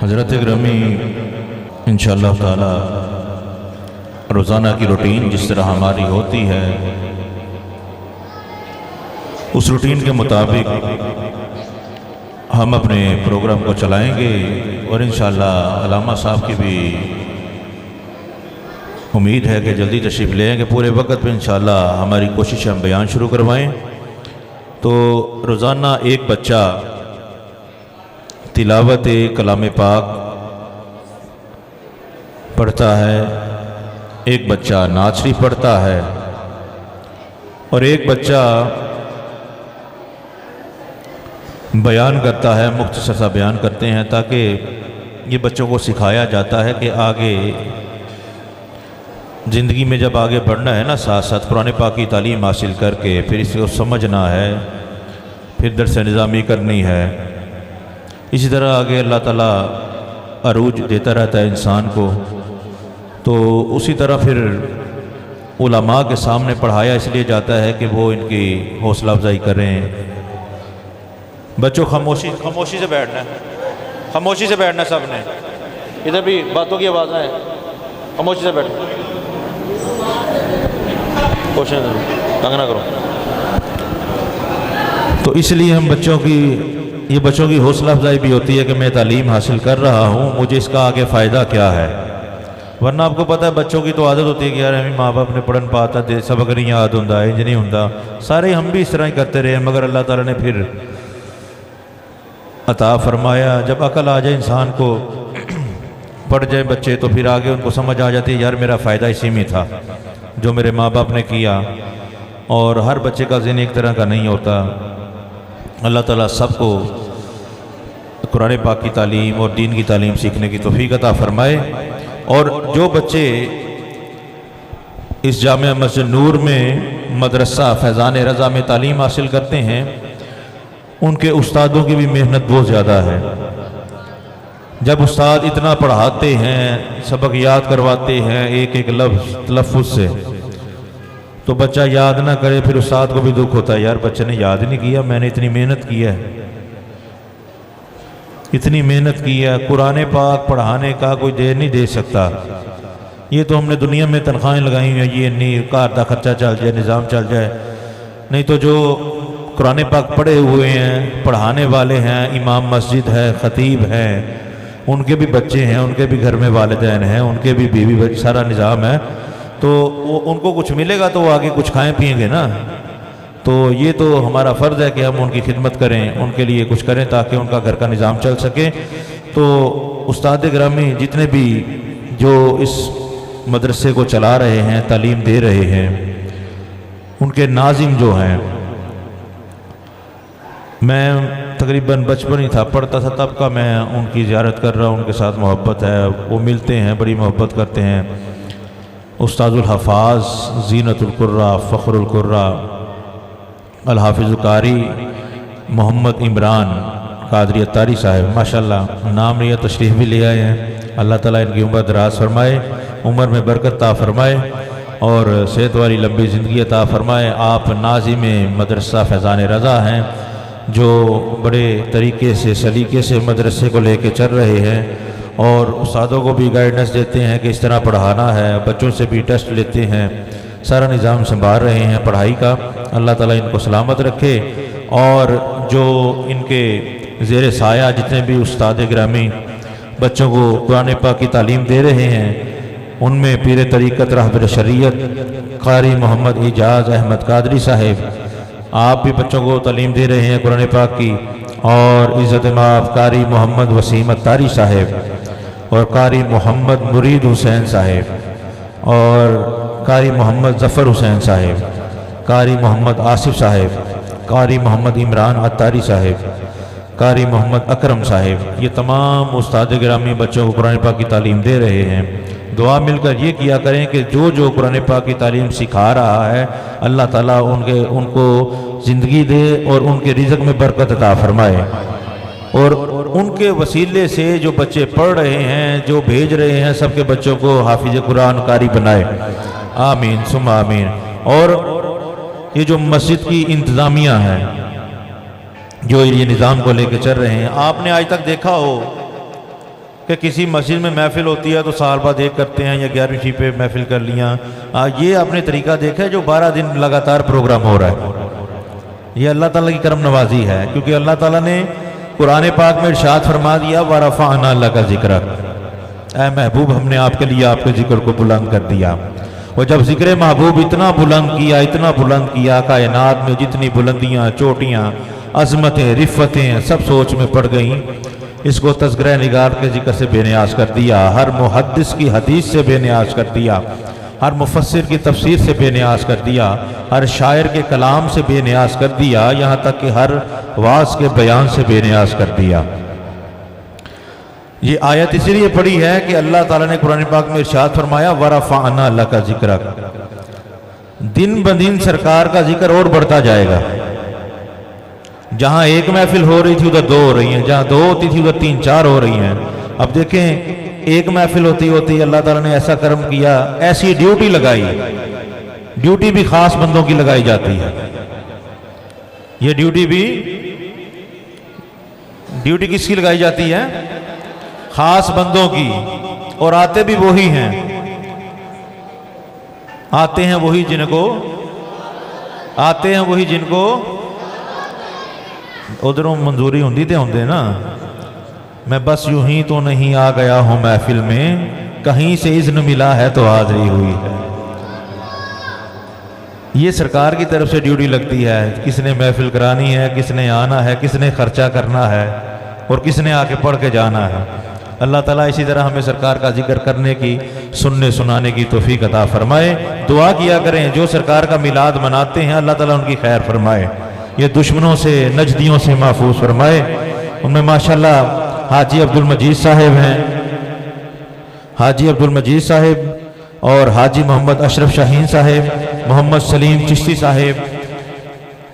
حضرت گرامی انشاءاللہ تعالی روزانہ کی روٹین جس طرح ہماری ہوتی ہے اس روٹین کے مطابق ہم اپنے پروگرام کو چلائیں گے اور انشاءاللہ علامہ صاحب کی بھی امید ہے کہ جلدی تشریف لیں گے پورے وقت پہ انشاءاللہ ہماری کوشش ہم بیان شروع کروائیں۔ تو روزانہ ایک بچہ تلاوت کلام پاک پڑھتا ہے، ایک بچہ نعت شریف پڑھتا ہے اور ایک بچہ بیان کرتا ہے، مختصر سا بیان کرتے ہیں تاکہ یہ بچوں کو سکھایا جاتا ہے کہ آگے زندگی میں جب آگے بڑھنا ہے نا ساتھ ساتھ قرآن پاک کی تعلیم حاصل کر کے پھر اس کو سمجھنا ہے، پھر درس نظامی کرنی ہے۔ اسی طرح آگے اللہ تعالیٰ عروج دیتا رہتا ہے انسان کو، تو اسی طرح پھر علماء کے سامنے پڑھایا اس لیے جاتا ہے کہ وہ ان کی حوصلہ افزائی کریں۔ بچوں خاموشی سے بیٹھنا ہے، خاموشی سے بیٹھنا ہے، سب نے ادھر بھی باتوں کی آواز آئے، خاموشی سے بیٹھنا، کوشش تنگ نہ کرو۔ تو اس لیے ہم بچوں کی حوصلہ افزائی بھی ہوتی ہے کہ میں تعلیم حاصل کر رہا ہوں، مجھے اس کا آگے فائدہ کیا ہے۔ ورنہ آپ کو پتہ ہے بچوں کی تو عادت ہوتی ہے کہ یار ہمیں ماں باپ نے پڑھن پاتا دے سبق نہیں یاد ہوتا ہے، انج نہیں ہوتا، سارے ہم بھی اس طرح ہی کرتے رہے، مگر اللہ تعالیٰ نے پھر عطا فرمایا جب عقل آ جائے انسان کو، پڑھ جائے بچے تو پھر آگے ان کو سمجھ آ جاتی ہے یار میرا فائدہ اسی میں تھا جو میرے ماں باپ نے کیا۔ اور ہر بچے کا ذہن ایک طرح کا نہیں ہوتا۔ اللہ تعالیٰ سب کو قرآن پاک کی تعلیم اور دین کی تعلیم سیکھنے کی توفیق عطا فرمائے۔ اور جو بچے اس جامعہ مسجد نور میں مدرسہ فیضان رضا میں تعلیم حاصل کرتے ہیں ان کے استادوں کی بھی محنت بہت زیادہ ہے۔ جب استاد اتنا پڑھاتے ہیں، سبق یاد کرواتے ہیں ایک ایک لفظ تلفظ سے، تو بچہ یاد نہ کرے پھر استاد کو بھی دکھ ہوتا ہے یار بچے نے یاد نہیں کیا، میں نے اتنی محنت کی ہے، اتنی محنت کی ہے۔ قرآن پاک پڑھانے کا کوئی دیر نہیں دے سکتا، یہ تو ہم نے دنیا میں تنخواہیں لگائی ہیں، یہ نہیں کار کا خرچہ چل جائے، نظام چل جائے، نہیں تو جو قرآن پاک پڑھے ہوئے ہیں، پڑھانے والے ہیں، امام مسجد ہے، خطیب ہیں، ان کے بھی بچے ہیں، ان کے بھی گھر میں والدین ہیں، ان کے بھی بیوی، سارا نظام ہے، تو ان کو کچھ ملے گا تو وہ آگے کچھ کھائیں پئیں گے نا۔ تو یہ تو ہمارا فرض ہے کہ ہم ان کی خدمت کریں، ان کے لیے کچھ کریں تاکہ ان کا گھر کا نظام چل سکے۔ تو استاد گرامی جتنے بھی جو اس مدرسے کو چلا رہے ہیں، تعلیم دے رہے ہیں، ان کے ناظم جو ہیں، میں تقریباً بچپن ہی تھا پڑھتا تھا تب کا میں ان کی زیارت کر رہا ہوں، ان کے ساتھ محبت ہے، وہ ملتے ہیں، بڑی محبت کرتے ہیں۔ استاد الحفاظ زینت القرہ فخر القرہ الحافظ قاری محمد عمران قادری اتاری صاحب، ماشاءاللہ نام لیا تشریف بھی لے آئے ہیں۔ اللہ تعالیٰ ان کی عمر دراز فرمائے، عمر میں برکت عطا فرمائے اور صحت والی لمبی زندگی عطا فرمائے۔ آپ ناظم مدرسہ فیضان رضا ہیں جو بڑے طریقے سے سلیقے سے مدرسے کو لے کے چل رہے ہیں اور استادوں کو بھی گائیڈنس دیتے ہیں کہ اس طرح پڑھانا ہے، بچوں سے بھی ٹیسٹ لیتے ہیں، سارا نظام سنبھال رہے ہیں پڑھائی کا۔ اللہ تعالیٰ ان کو سلامت رکھے اور جو ان کے زیر سایہ جتنے بھی استاد گرامی بچوں کو قرآن پاک کی تعلیم دے رہے ہیں، ان میں پیر طریقت رہبر شریعت قاری محمد اعجاز احمد قادری صاحب، آپ بھی بچوں کو تعلیم دے رہے ہیں قرآن پاک کی، اور عزت مآب قاری محمد وسیم اتاری صاحب اور قاری محمد مرید حسین صاحب اور قاری محمد ظفر حسین صاحب، قاری محمد آصف صاحب، قاری محمد عمران اتاری صاحب، قاری محمد اکرم صاحب، یہ تمام استاد گرامی بچوں کو قرآن پاک کی تعلیم دے رہے ہیں۔ دعا مل کر یہ کیا کریں کہ جو قرآن پاک کی تعلیم سکھا رہا ہے اللہ تعالیٰ ان کو زندگی دے اور ان کے رزق میں برکت عطا فرمائے، اور ان کے وسیلے سے جو بچے پڑھ رہے ہیں، جو بھیج رہے ہیں، سب کے بچوں کو حافظ قرآن قاری بنائے، آمین ثم آمین۔ اور یہ جو مسجد کی انتظامیہ ہے، جو یہ نظام کو لے کے چل رہے ہیں، آپ نے آج تک دیکھا ہو کہ کسی مسجد میں محفل ہوتی ہے تو سال بعد ایک کرتے ہیں یا 11ویں شی پہ محفل کر لیا. یہ اپنے طریقہ دیکھا ہے جو 12 دن لگاتار پروگرام ہو رہا ہے. یہ اللہ تعالیٰ کی کرم نوازی ہے، کیونکہ اللہ تعالیٰ نے قرآن پاک میں ارشاد فرما دیا وَرَفَعْنَا لَكَ ذِكْرَكَ، اے محبوب ہم نے آپ کے لیے آپ کے ذکر کو بلند کر دیا. اور جب ذکر محبوب اتنا بلند کیا کائنات میں جتنی بلندیاں، چوٹیاں، عظمتیں، رفتیں سب سوچ میں پڑ گئیں. اس کو تذکرہ نگار کے ذکر سے بے نیاز کر دیا، ہر محدث کی حدیث سے بے نیاز کر دیا، ہر مفسر کی تفسیر سے بے نیاز کر دیا، ہر شاعر کے کلام سے بے نیاز کر دیا، یہاں تک کہ ہر واعظ کے بیان سے بے نیاز کر دیا. یہ آیت اس لیے پڑھی ہے کہ اللہ تعالیٰ نے قرآن پاک میں ارشاد فرمایا وَرَفَعْنَا لَكَ ذِكْرَكَ، دن بدن سرکار کا ذکر اور بڑھتا جائے گا. جہاں ایک محفل ہو رہی تھی ادھر 2 ہو رہی ہیں، جہاں 2 ہوتی تھی ادھر 3 4 ہو رہی ہیں. اب دیکھیں ایک محفل ہوتی اللہ تعالیٰ نے ایسا کرم کیا، ایسی ڈیوٹی لگائی. ڈیوٹی بھی خاص بندوں کی لگائی جاتی ہے. یہ ڈیوٹی کس کی لگائی جاتی ہے؟ خاص بندوں کی. اور آتے بھی وہی ہیں، آتے ہیں وہی جن کو ادھروں منظوری ہوندے نا. میں بس یوں ہی تو نہیں آ گیا ہوں محفل میں، کہیں سے اذن ملا ہے تو حاضری ہوئی ہے. یہ سرکار کی طرف سے ڈیوٹی لگتی ہے، کس نے محفل کرانی ہے، کس نے آنا ہے، کس نے خرچہ کرنا ہے اور کس نے آ کے پڑھ کے جانا ہے. اللہ تعالیٰ اسی طرح ہمیں سرکار کا ذکر کرنے کی، سننے سنانے کی توفیق عطا فرمائے. دعا کیا کریں جو سرکار کا میلاد مناتے ہیں اللہ تعالیٰ ان کی خیر فرمائے، یہ دشمنوں سے، نجدیوں سے محفوظ فرمائے. ان میں ماشاءاللہ حاجی عبدالمجید صاحب ہیں، حاجی عبدالمجید صاحب اور حاجی محمد اشرف شاہین صاحب، محمد سلیم چشتی صاحب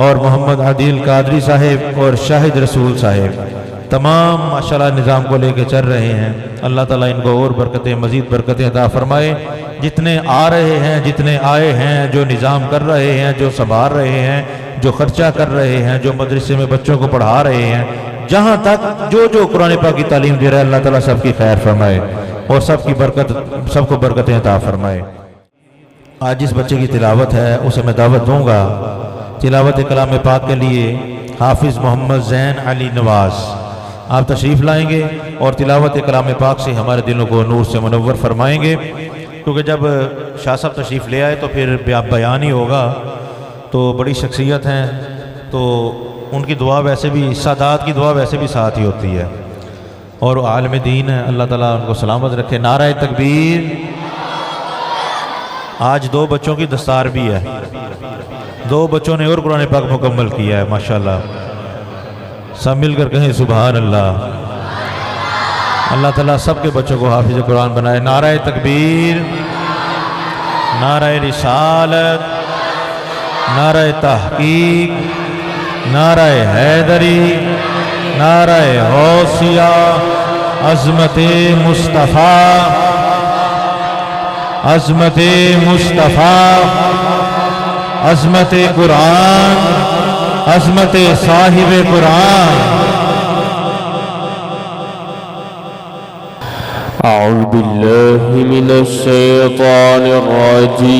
اور محمد عادل قادری صاحب اور شاہد رسول صاحب، تمام ماشاءاللہ نظام کو لے کے چل رہے ہیں. اللہ تعالیٰ ان کو اور برکتیں، مزید برکتیں عطا فرمائے. جتنے آ رہے ہیں، جتنے آئے ہیں، جو نظام کر رہے ہیں، جو سنبھال رہے ہیں، جو خرچہ کر رہے ہیں، جو مدرسے میں بچوں کو پڑھا رہے ہیں، جہاں تک جو قرآن پاک کی تعلیم دے رہا ہے، اللہ تعالیٰ سب کی خیر فرمائے اور سب کو برکتیں عطا فرمائے. آج جس بچے کی تلاوت ہے اسے میں دعوت دوں گا تلاوت کلام پاک کے لیے. حافظ محمد زین علی نواز آپ تشریف لائیں گے اور تلاوت کلام پاک سے ہمارے دلوں کو نور سے منور فرمائیں گے. کیونکہ جب شاہ صاحب تشریف لے آئے تو پھر بیان ہی ہوگا. تو بڑی شخصیت ہیں تو ان کی دعا ویسے بھی، سادات کی دعا ویسے بھی ساتھ ہی ہوتی ہے، اور عالم دین ہے. اللہ تعالیٰ ان کو سلامت رکھے. نعرہ تکبیر. آج 2 بچوں کی دستار بھی ہے، 2 بچوں نے اور قرآن پاک مکمل کیا ہے ماشاءاللہ. سب مل کر کہیں سبحان اللہ. اللہ تعالیٰ سب کے بچوں کو حافظ قرآن بنائے. نعرہ تکبیر، نعرہ رسالت، نعرہ تحقیق، نعرہ حیدری، نعرہ غوثیہ، عظمت مصطفیٰ، عظمت مصطفیٰ، عظمت قرآن، عظمت صاحب قرآن. اعوذ باللہ من الشیطان الرجیم.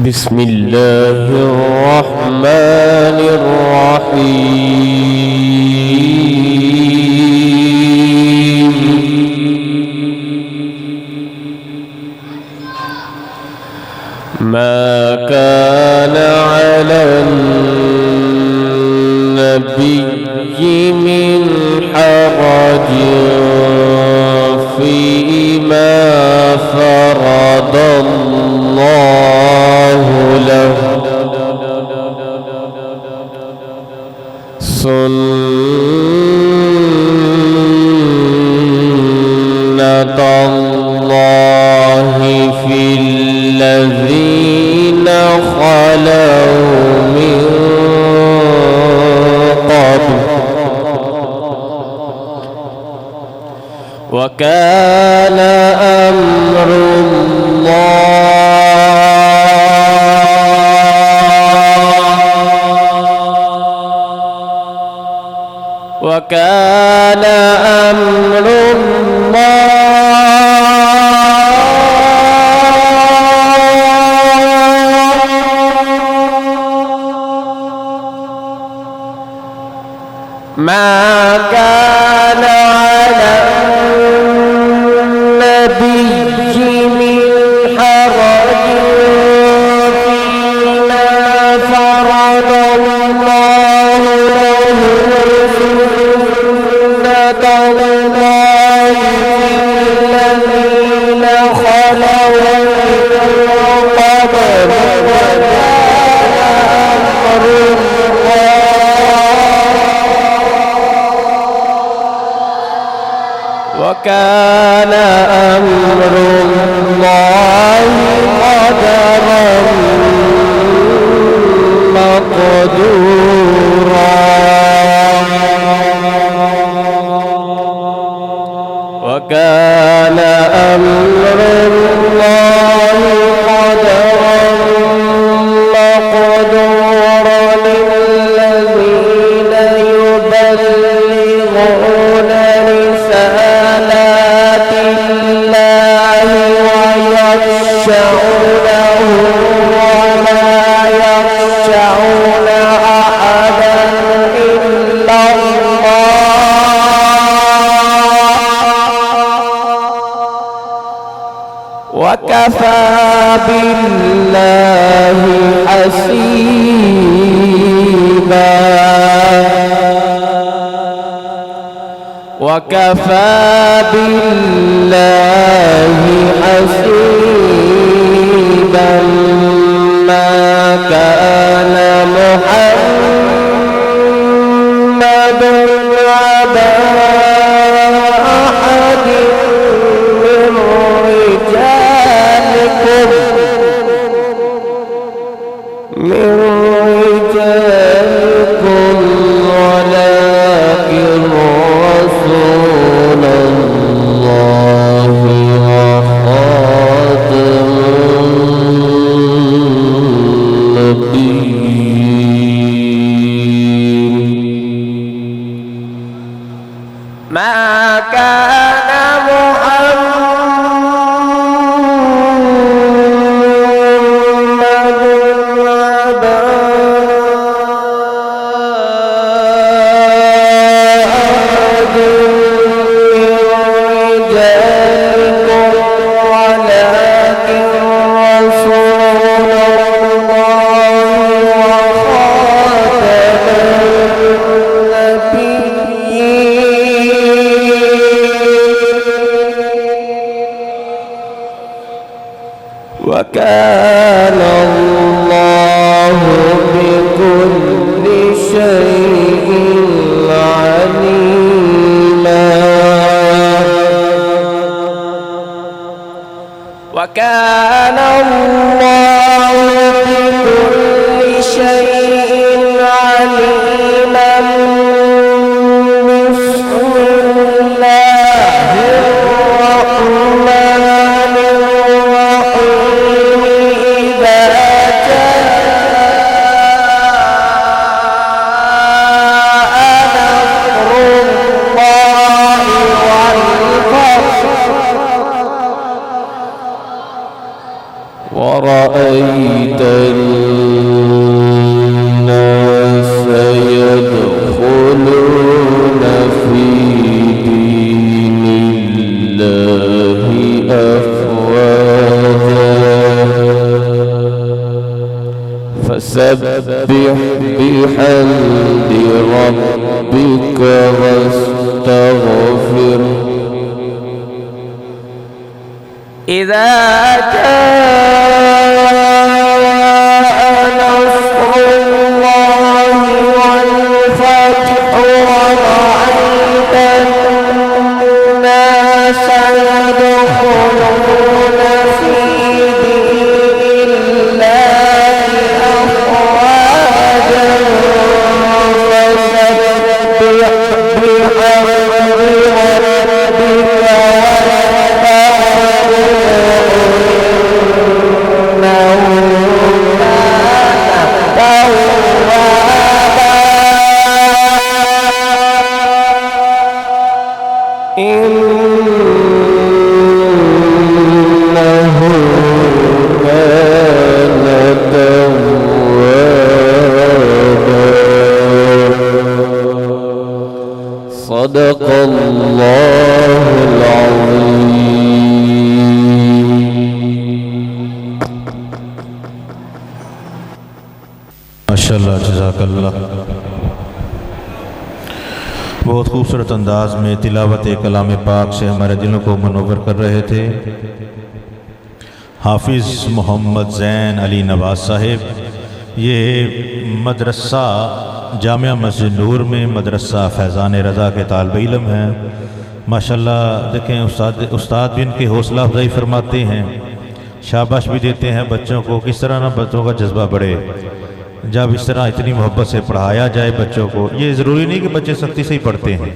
بسم اللہ الرحمن الرحیم. ما كان على النبي من حرج فيما فرض الله له سنة الله في الذين خلوا من قبل وكان أمر الله ما كان على النبي من حرج فيما فرض الله له سنة الله الذين خلوا من قبل وكان أمر الله قدرا مقدورا وكان أمر الله قدرا مقدورا للذين يبلغون رسالات الله ويخشونه ولا يخشون أحدا إلا الله وكفى بالله حسيبا وكفى بالله حسيبا ما كان محمد أبا أحد من رجالكم ولكن رسول الله وخاتم النبيين ما كان وكان الله بكل شيء عليما وكان الله بكل شيء عليما بسم الله الرحمن الرحيم إذا جاء نصر الله والفتح ورأيت الناس يدخلون في دين الله أفواجا فسبح بحمد ربك واستغفره إذا جاء نصر الله والفتح ورأيت الناس يدخلون في دين الله أفواجا فسبح بحمد ربك واستغفره صدق اللہ العظیم۔ ماشاءاللہ، جزاک اللہ۔ بہت خوبصورت انداز میں تلاوت کلام پاک سے ہمارے دلوں کو منور کر رہے تھے حافظ محمد زین علی نواز صاحب۔ یہ مدرسہ جامعہ مسجد نور میں مدرسہ فیضان رضا کے طالب علم ہیں۔ ماشاءاللہ دیکھیں، استاد بھی ان کی حوصلہ افزائی فرماتے ہیں، شاباش بھی دیتے ہیں بچوں کو، کس طرح نہ بچوں کا جذبہ بڑھے جب اس طرح اتنی محبت سے پڑھایا جائے بچوں کو۔ یہ ضروری نہیں کہ بچے سختی سے ہی پڑھتے ہیں،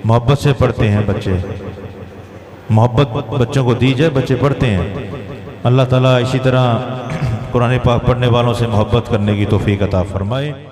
محبت سے پڑھتے ہیں بچے، محبت بچوں کو دی جائے بچے پڑھتے ہیں۔ اللہ تعالیٰ اسی طرح قرآن پاک پڑھنے والوں سے محبت کرنے کی توفیق عطا فرمائے۔